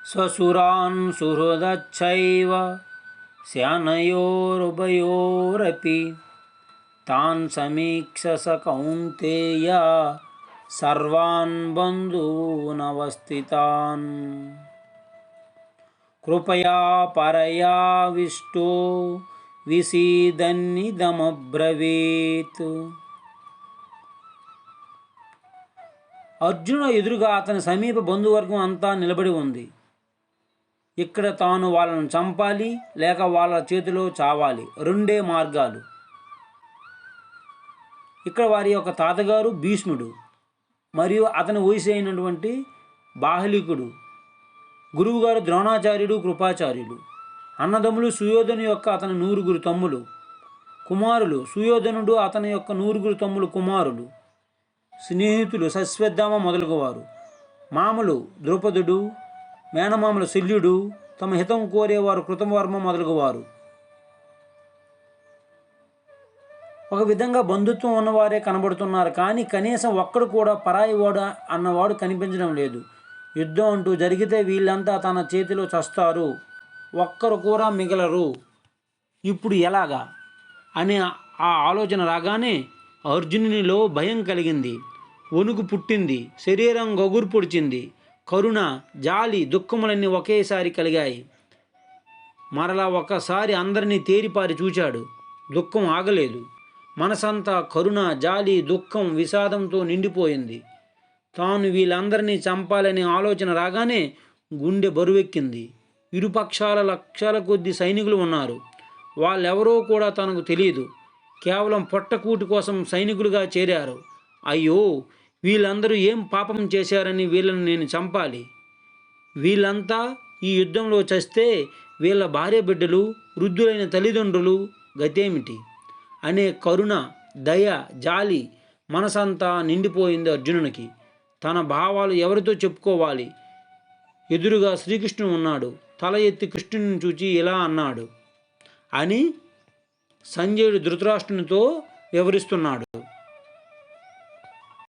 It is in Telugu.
स्वसुरान् सुहृदश्चैव सेनयोरुभयोरपि तान् समीक्ष स कौन्तेय सर्वान् बन्धूनवस्थितान् कृपया परयाविष्टो విసీదన్నిదమబ్రవీత్. అర్జునుడు ఎదురుగా అతని సమీప బంధువర్గం అంతా నిలబడి ఉంది. ఇక్కడ తాను వాళ్ళను చంపాలి లేక వాళ్ళ చేతిలో చావాలి, రెండే మార్గాలు. ఇక్కడ వారి యొక్క తాతగారు భీష్ముడు మరియు అతని వయసు అయినటువంటి బాహ్లికుడు, గురువుగారు ద్రోణాచార్యుడు, కృపాచార్యులు, అన్నదమ్ములు సుయోధను యొక్క అతని 9 తమ్ములు కుమారులు, సుయోధనుడు అతని యొక్క 9 తమ్ములు కుమారులు, స్నేహితులు సశ్వత్థామ మొదలగువారు, మామలు ద్రౌపదుడు, మేనమామలు శల్యుడు, తమ హితం కోరేవారు కృతవర్మ మొదలగువారు. ఒక విధంగా బంధుత్వం ఉన్నవారే కనబడుతున్నారు, కానీ కనీసం ఒక్కడు కూడా పరాయివాడు అన్నవాడు కనిపించడం లేదు. యుద్ధం అంటూ జరిగితే వీళ్ళంతా తన చేతిలో చస్తారు, ఒక్కరు కూడా మిగలరు. ఇప్పుడు ఎలాగా అనే ఆ ఆలోచన రాగానే అర్జునునిలో భయం కలిగింది, వణుకు పుట్టింది, శరీరం గగురు పొడిచింది. కరుణ, జాలి, దుఃఖములన్నీ ఒకేసారి కలిగాయి. మరలా ఒక్కసారి అందరినీ తేరిపారి చూచాడు. దుఃఖం ఆగలేదు. మనసంతా కరుణ, జాలి, దుఃఖం, విషాదంతో నిండిపోయింది. తాను వీళ్ళందరినీ చంపాలనే ఆలోచన రాగానే గుండె బరువెక్కింది. ఇరుపక్షాల లక్షల కొద్ది సైనికులు ఉన్నారు. వాళ్ళెవరో కూడా తనకు తెలియదు. కేవలం పొట్టకూటి కోసం సైనికులుగా చేరారు. అయ్యో, వీళ్ళందరూ ఏం పాపం చేశారని వీళ్ళను నేను చంపాలి. వీళ్ళంతా ఈ యుద్ధంలో చస్తే వీళ్ళ భార్య బిడ్డలు, వృద్ధులైన తల్లిదండ్రులు గతేమిటి అనే కరుణ, దయ, జాలి మనసంతా నిండిపోయింది అర్జునునికి. తన భావాలు ఎవరితో చెప్పుకోవాలి? ఎదురుగా శ్రీకృష్ణుడు ఉన్నాడు. తల ఎత్తి కృష్ణుని చూచి ఇలా అన్నాడు అని సంజయుడు ధృతరాష్ట్రునితో వివరిస్తున్నాడు.